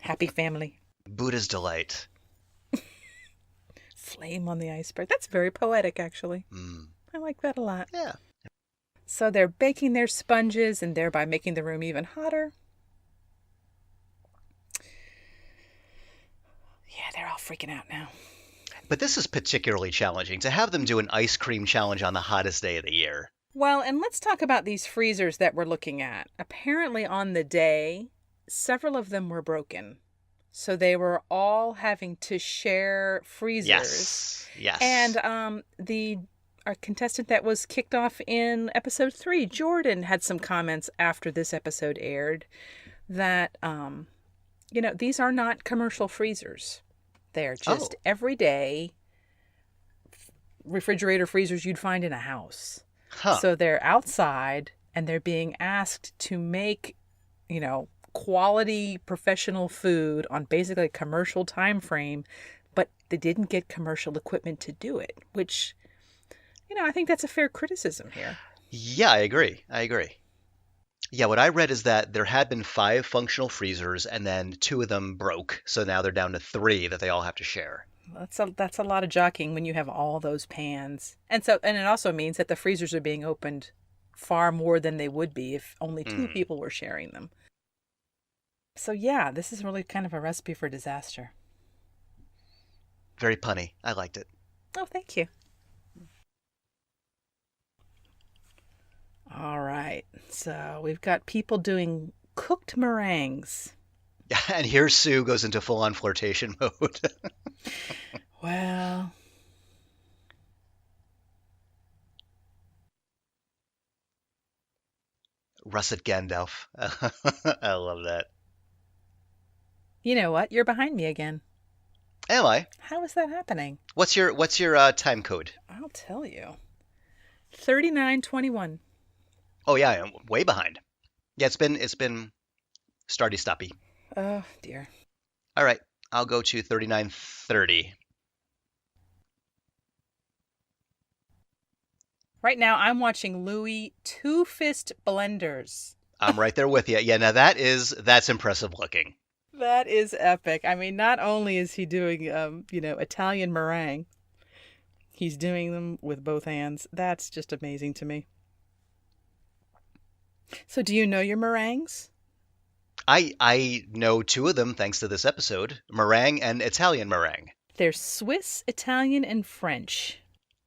happy family. Buddha's delight. Flame on the iceberg. That's very poetic, actually. Mm. I like that a lot. Yeah. So they're baking their sponges and thereby making the room even hotter. Yeah, they're all freaking out now. But this is particularly challenging to have them do an ice cream challenge on the hottest day of the year. Well, and let's talk about these freezers that we're looking at. Apparently on the day, several of them were broken. So they were all having to share freezers. Yes. And our contestant that was kicked off in episode 3, Jordan, had some comments after this episode aired that, these are not commercial freezers. They're just everyday refrigerator freezers you'd find in a house. Huh. So they're outside and they're being asked to make, quality professional food on basically a commercial time frame, but they didn't get commercial equipment to do it, which, I think that's a fair criticism here. Yeah, I agree. Yeah, what I read is that there had been 5 functional freezers and then 2 of them broke. So now they're down to 3 that they all have to share. That's a lot of jockeying when you have all those pans. And it also means that the freezers are being opened far more than they would be if only 2 people were sharing them. So yeah, this is really kind of a recipe for disaster. Very punny. I liked it. Oh, thank you. All right. So we've got people doing cooked meringues. And here Sue goes into full-on flirtation mode. Well, Russet Gandalf. I love that. you know what? You're behind me again. Am I? How is that happening? What's your time code? I'll tell you. 39:21. Oh yeah, I'm way behind. Yeah, it's been starty stoppy. Oh dear. All right, I'll go to 39:30. Right now, I'm watching Louis two-fist blenders. I'm right there with you. Yeah, now that's impressive looking. That is epic. I mean, not only is he doing, Italian meringue, he's doing them with both hands. That's just amazing to me. So do you know your meringues? I know 2 of them thanks to this episode, meringue and Italian meringue. They're Swiss, Italian, and French.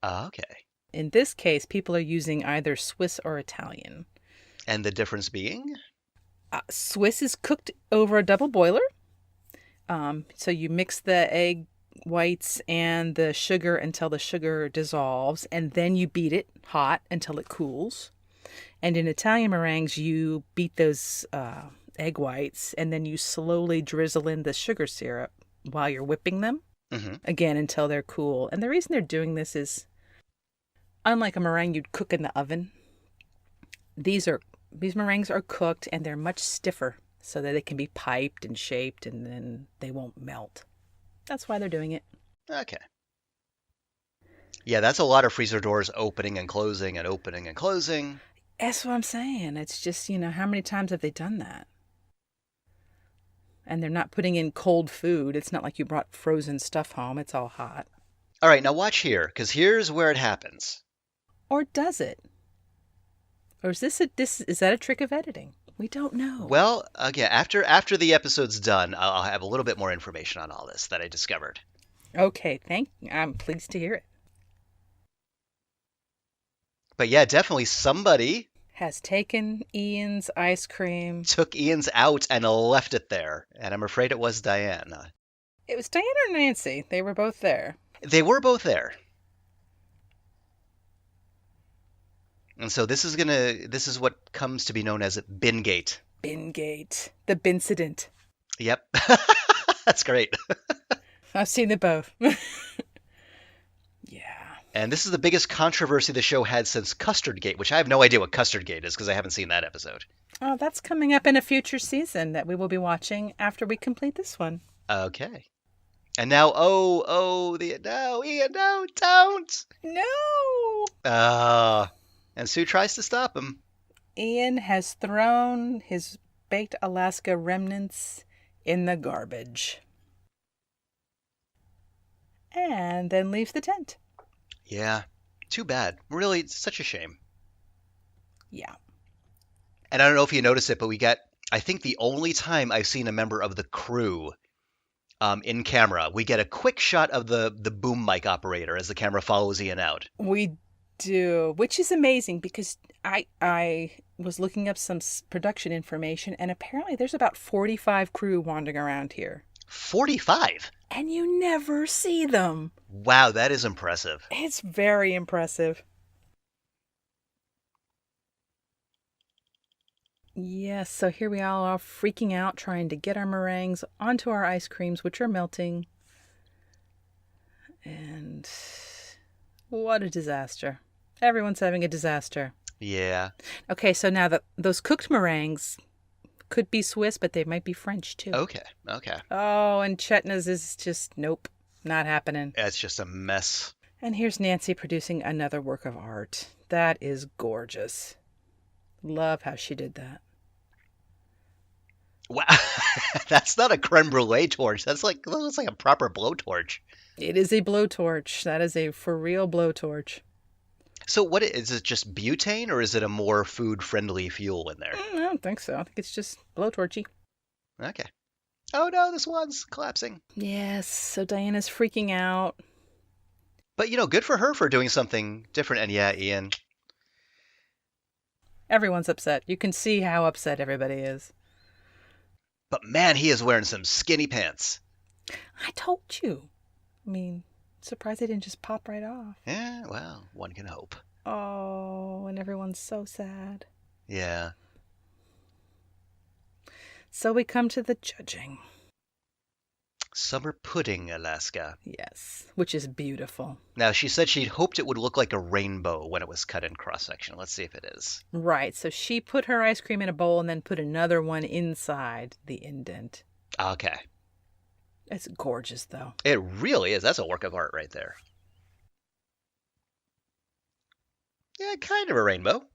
Okay. In this case, people are using either Swiss or Italian. And the difference being? Swiss is cooked over a double boiler. So you mix the egg whites and the sugar until the sugar dissolves, and then you beat it hot until it cools. And in Italian meringues, you beat those egg whites, and then you slowly drizzle in the sugar syrup while you're whipping them, again, until they're cool. And the reason they're doing this is, unlike a meringue you'd cook in the oven, these meringues are cooked and they're much stiffer so that they can be piped and shaped and then they won't melt. That's why they're doing it. Okay. Yeah, that's a lot of freezer doors opening and closing and opening and closing. That's what I'm saying. It's just, how many times have they done that? And they're not putting in cold food. It's not like you brought frozen stuff home. It's all hot. All right, now watch here, because here's where it happens. Or does it? Or is that a trick of editing? We don't know. Well, again, after the episode's done, I'll have a little bit more information on all this that I discovered. Okay, I'm pleased to hear it. But yeah, definitely somebody has taken Ian's ice cream. Took Ian's out and left it there. And I'm afraid it was Diane. It was Diane or Nancy. They were both there. They were both there. And so this is what comes to be known as Bingate. Bingate. The Bincident. Yep. That's great. I've seen them both. Yeah. And this is the biggest controversy the show had since Custard Gate, which I have no idea what Custard Gate is because I haven't seen that episode. Oh, that's coming up in a future season that we will be watching after we complete this one. Okay. And now, no, Ian, no, don't. No. And Sue tries to stop him. Ian has thrown his baked Alaska remnants in the garbage. And then leaves the tent. Yeah. Too bad. Really, it's such a shame. Yeah. And I don't know if you noticed it, but we got, I think the only time I've seen a member of the crew in camera, we get a quick shot of the boom mic operator as the camera follows Ian out. We do, which is amazing because I was looking up some production information, and apparently there's about 45 crew wandering around here. 45? And you never see them. Wow, that is impressive. It's very impressive. Yes, so here we all are freaking out, trying to get our meringues onto our ice creams, which are melting. And what a disaster. Everyone's having a disaster. Yeah. Okay, so now those cooked meringues could be Swiss, but they might be French too. Okay. Oh, and Chetna's is just, nope, not happening. It's just a mess. And here's Nancy producing another work of art. That is gorgeous. Love how she did that. Wow. That's not a creme brulee torch. That looks like a proper blowtorch. It is a blowtorch. That is a for real blowtorch. So what is it, just butane, or is it a more food-friendly fuel in there? I don't think so. I think it's just blowtorchy. Okay. Oh no, this one's collapsing. Yes, so Diana's freaking out. But, good for her for doing something different. And yeah, Ian. Everyone's upset. You can see how upset everybody is. But man, he is wearing some skinny pants. I told you. I mean, surprised they didn't just pop right off. Yeah, well, one can hope. Oh, and everyone's so sad. Yeah. So we come to the judging. Summer pudding, Alaska. Yes, which is beautiful. Now, she said she'd hoped it would look like a rainbow when it was cut in cross-section. Let's see if it is. Right, so she put her ice cream in a bowl and then put another one inside the indent. Okay. It's gorgeous, though. It really is. That's a work of art right there. Yeah, kind of a rainbow.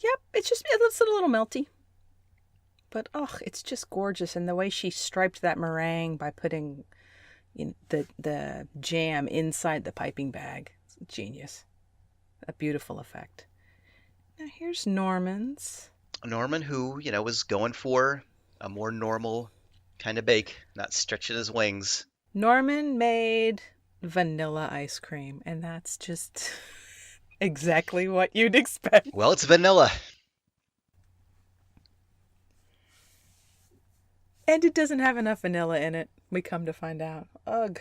Yep, it's a little melty. But, it's just gorgeous. And the way she striped that meringue by putting the jam inside the piping bag. It's genius. A beautiful effect. Now, here's Norman's. Norman, who, was going for a more normal kind of bake, not stretching his wings. Norman made vanilla ice cream. And that's just exactly what you'd expect. Well, it's vanilla. And it doesn't have enough vanilla in it, we come to find out. Ugh.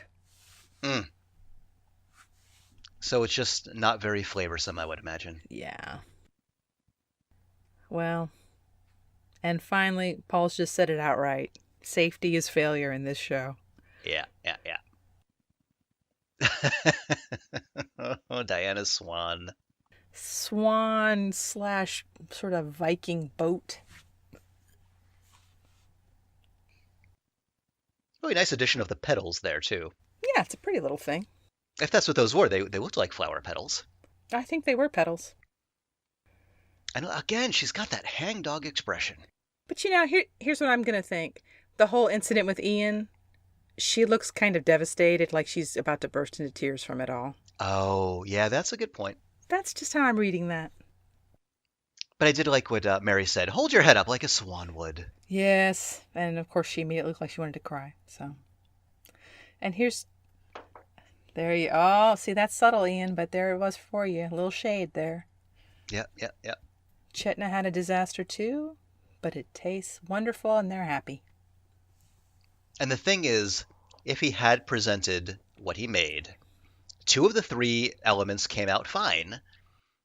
So it's just not very flavorsome, I would imagine. Yeah. Well, and finally, Paul's just said it outright. Safety is failure in this show. Yeah. Oh, Diana Swan. Swan / sort of Viking boat. Really nice addition of the petals there, too. Yeah, it's a pretty little thing. If that's what those were, they looked like flower petals. I think they were petals. And again, she's got that hangdog expression. But here's what I'm going to think. The whole incident with Ian, she looks kind of devastated, like she's about to burst into tears from it all. Oh, yeah, that's a good point. That's just how I'm reading that. But I did like what Mary said. Hold your head up like a swan would. Yes, and of course she immediately looked like she wanted to cry. So, and see, that's subtle, Ian, but there it was for you. A little shade there. Yeah. Chetna had a disaster too, but it tastes wonderful and they're happy. And the thing is, if he had presented what he made, 2 of the 3 elements came out fine,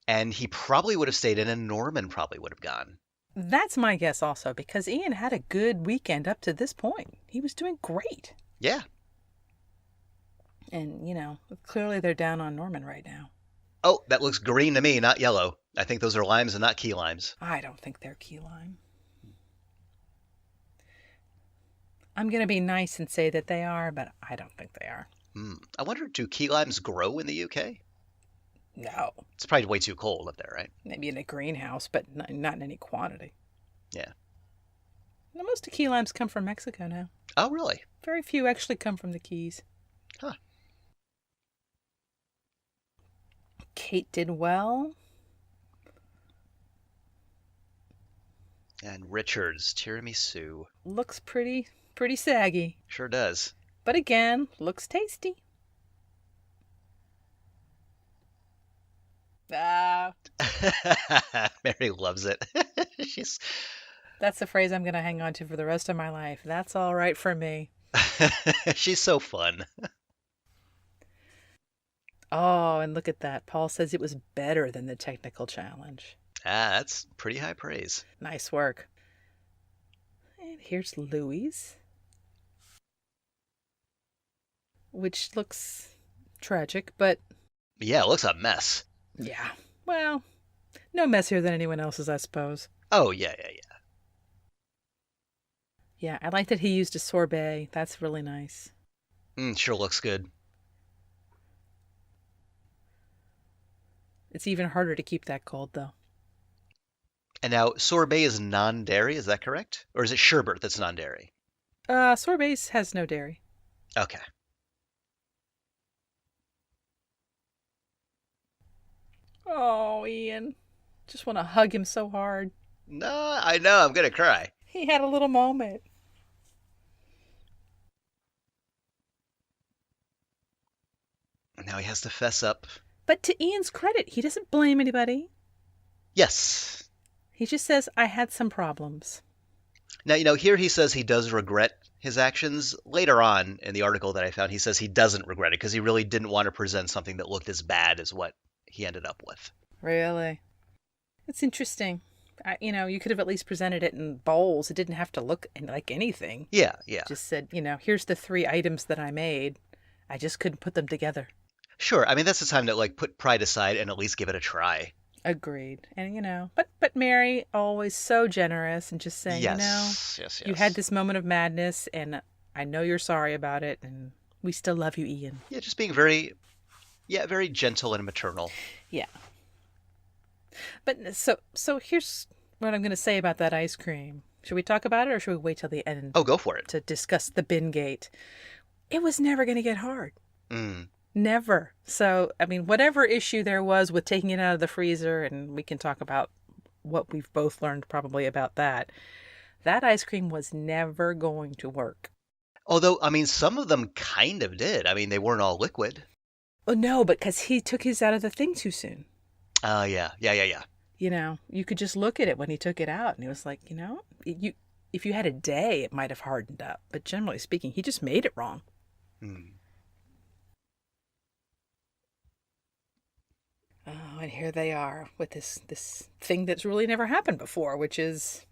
and he probably would have stayed in and Norman probably would have gone. That's my guess also, because Ian had a good weekend up to this point. He was doing great. Yeah. And, clearly they're down on Norman right now. Oh, that looks green to me, not yellow. I think those are limes and not key limes. I don't think they're key lime. I'm going to be nice and say that they are, but I don't think they are. I wonder, do key limes grow in the UK? No. It's probably way too cold up there, right? Maybe in a greenhouse, but not in any quantity. Yeah. Now, most key limes come from Mexico now. Oh, really? Very few actually come from the Keys. Huh. Kate did well. And Richard's tiramisu. Looks pretty saggy. Sure does. But again, looks tasty. Ah. Mary loves it. She's That's a phrase I'm going to hang on to for the rest of my life. That's all right for me. she's so fun. Oh, and look at that. Paul says it was better than the technical challenge. That's pretty high praise. Nice work. And here's Louis, which looks tragic, but Yeah, it looks a mess. yeah. Well, no messier than anyone else's, I suppose. Oh, yeah. Yeah, I like that he used a sorbet. That's really nice. Sure looks good. It's even harder to keep that cold, though. And now, sorbet is non-dairy, is that correct? Or is it sherbet that's non-dairy? Sorbet has no dairy. Okay. Oh, Ian. Just want to hug him so hard. No, I know, I'm gonna cry. He had a little moment. Now he has to fess up. But to Ian's credit, he doesn't blame anybody. Yes. He just says, I had some problems. Now, here he says he does regret his actions. Later on in the article that I found, he says he doesn't regret it because he really didn't want to present something that looked as bad as what he ended up with. Really? It's interesting. You could have at least presented it in bowls. It didn't have to look like anything. Yeah. Just said, here's the 3 items that I made. I just couldn't put them together. Sure. I mean, that's the time to put pride aside and at least give it a try. Agreed. And, but Mary, always so generous and just saying, Yes. you had this moment of madness and I know you're sorry about it and we still love you, Ian. Yeah, just being very gentle and maternal. Yeah. But so here's what I'm going to say about that ice cream. Should we talk about it or should we wait till the end? Oh, go for it. To discuss the Bingate. It was never going to get hard. Never. So, I mean, whatever issue there was with taking it out of the freezer, and we can talk about what we've both learned probably about that ice cream was never going to work. Although, I mean, some of them kind of did. I mean, they weren't all liquid. Oh, no, because he took his out of the thing too soon. Yeah. You could just look at it when he took it out, and he was like, if you had a day, it might have hardened up. But generally speaking, he just made it wrong. Oh, and here they are with this thing that's really never happened before, which is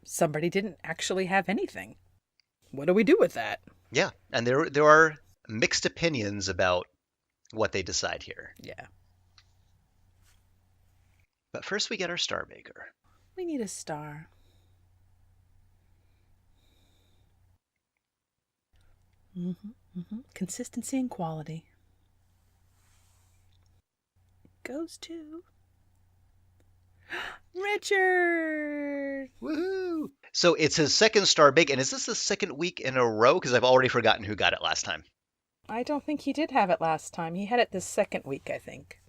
somebody didn't actually have anything. What do we do with that? Yeah, and there are mixed opinions about what they decide here. Yeah. But first we get our star maker. We need a star. Consistency and quality. Goes to Richard. Woohoo! So it's his second star bake, and is this the second week in a row? Because I've already forgotten who got it last time. I don't think he did have it last time. He had it the second week, I think.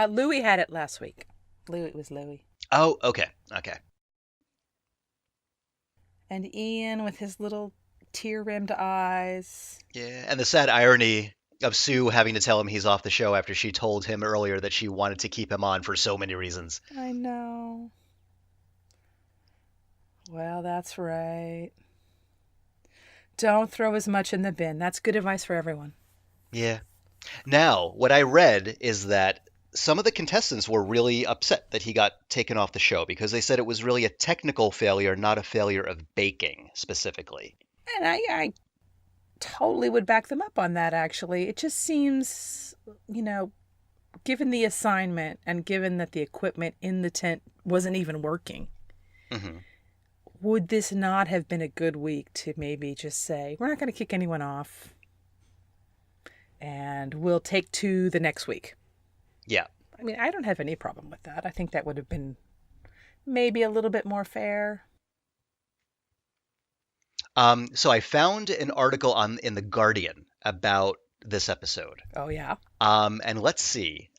Louis had it last week. It was Louis. Oh, okay. And Ian with his little tear-rimmed eyes. Yeah, and the sad irony of Sue having to tell him he's off the show after she told him earlier that she wanted to keep him on for so many reasons. I know. Well, that's right. Don't throw as much in the bin. That's good advice for everyone. Yeah. Now, what I read is that some of the contestants were really upset that he got taken off the show because they said it was really a technical failure, not a failure of baking specifically. And I totally would back them up on that, actually. It just seems, given the assignment and given that the equipment in the tent wasn't even working, would this not have been a good week to maybe just say, we're not going to kick anyone off? and we'll take two the next week. Yeah. I mean, I don't have any problem with that. I think that would have been maybe a little bit more fair. So I found an article in The Guardian about this episode. Oh, yeah. And let's see.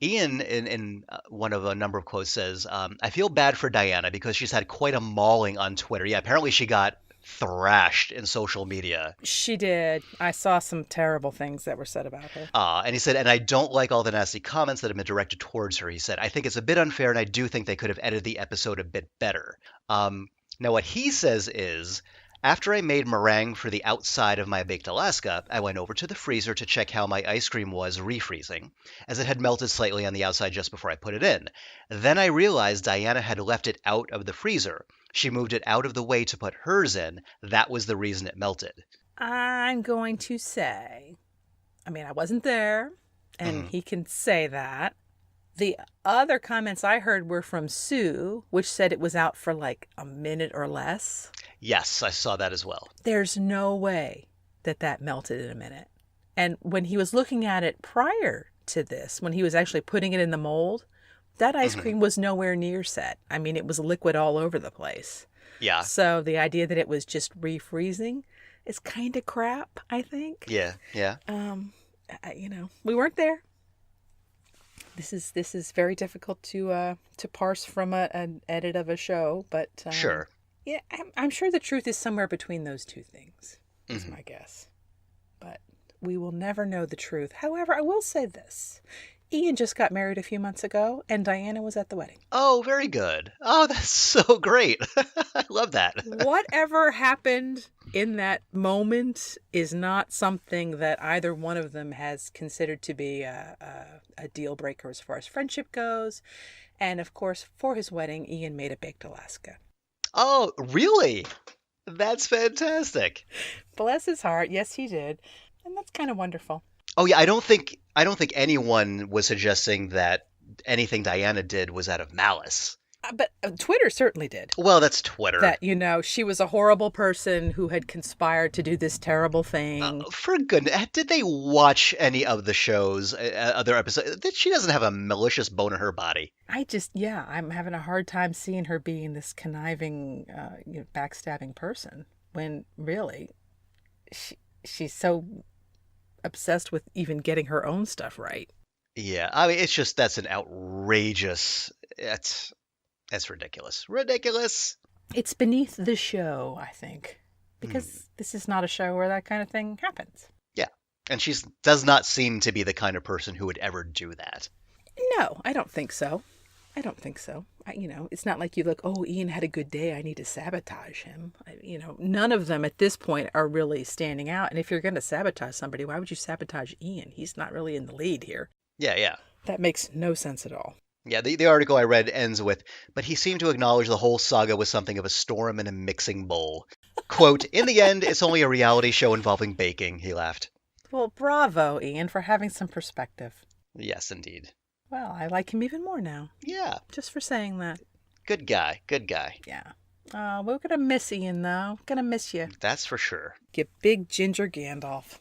Ian, in one of a number of quotes, says, I feel bad for Diana because she's had quite a mauling on Twitter. Yeah, apparently she got thrashed in social media. She did. I saw some terrible things that were said about her. And he said, and I don't like all the nasty comments that have been directed towards her. He said, I think it's a bit unfair, and I do think they could have edited the episode a bit better. Now, what he says is, after I made meringue for the outside of my baked Alaska, I went over to the freezer to check how my ice cream was refreezing, as it had melted slightly on the outside just before I put it in. Then I realized Diana had left it out of the freezer. She moved it out of the way to put hers in. That was the reason it melted. I'm going to say, I mean, I wasn't there, and he can say that. The other comments I heard were from Sue, which said it was out for like a minute or less. Yes, I saw that as well. There's no way that melted in a minute. And when he was looking at it prior to this, when he was actually putting it in the mold, that ice cream was nowhere near set. I mean, it was liquid all over the place. Yeah. So the idea that it was just refreezing is kind of crap, I think. Yeah, yeah. We weren't there. This is very difficult to parse from an edit of a show, but Sure. Yeah, I'm sure the truth is somewhere between those two things, is my guess. But we will never know the truth. However, I will say this. Ian just got married a few months ago, and Diana was at the wedding. Oh, very good. Oh, that's so great. I love that. Whatever happened in that moment is not something that either one of them has considered to be a deal breaker as far as friendship goes. And of course, for his wedding, Ian made a baked Alaska. Oh, really? That's fantastic. Bless his heart. Yes, he did. And that's kind of wonderful. Oh yeah, I don't think anyone was suggesting that anything Diana did was out of malice. But Twitter certainly did. Well, that's Twitter. That, she was a horrible person who had conspired to do this terrible thing. For goodness, did they watch any of the shows, other episodes? She doesn't have a malicious bone in her body. I'm having a hard time seeing her being this conniving, backstabbing person when really she's so obsessed with even getting her own stuff right. Yeah, I mean, it's just, that's an outrageous, that's ridiculous. Ridiculous. It's beneath the show, I think, because this is not a show where that kind of thing happens. Yeah, and she does not seem to be the kind of person who would ever do that. No, I don't think so. It's not like you look, oh, Ian had a good day, I need to sabotage him. None of them at this point are really standing out. And if you're going to sabotage somebody, why would you sabotage Ian? He's not really in the lead here. Yeah. That makes no sense at all. Yeah, the article I read ends with, but he seemed to acknowledge the whole saga was something of a storm in a mixing bowl. Quote, in the end, it's only a reality show involving baking, he laughed. Well, bravo, Ian, for having some perspective. Yes, indeed. Well, I like him even more now. Yeah. Just for saying that. Good guy. Yeah. We're going to miss Ian, though. Going to miss you. That's for sure. Get big ginger Gandalf.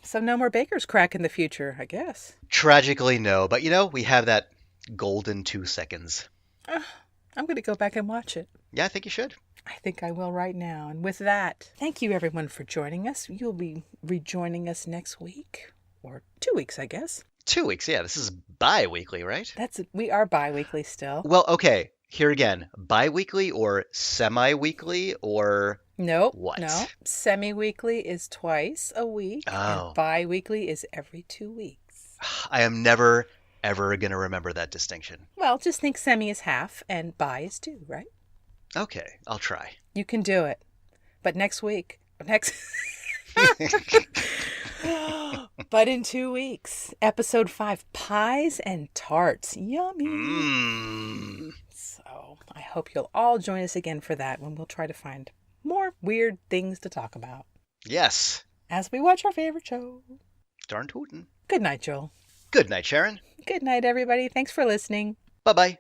So no more baker's crack in the future, I guess. Tragically, no. But, we have that golden 2 seconds. I'm going to go back and watch it. Yeah, I think you should. I think I will right now. And with that, thank you, everyone, for joining us. You'll be rejoining us next week. Or 2 weeks, I guess. 2 weeks, yeah. This is bi-weekly, right? We are bi-weekly still. Well, okay. Here again. Bi-weekly or semi-weekly or... Nope. What? No. Semi-weekly is twice a week. Oh. And bi-weekly is every 2 weeks. I am never, ever going to remember that distinction. Well, just think semi is half and bi is 2, right? Okay, I'll try. You can do it. But but in 2 weeks, episode 5, pies and tarts. Yummy. So I hope you'll all join us again for that when we'll try to find more weird things to talk about. Yes. As we watch our favorite show. Darn tootin'. Good night, Joel. Good night, Sharon. Good night, everybody. Thanks for listening. Bye-bye.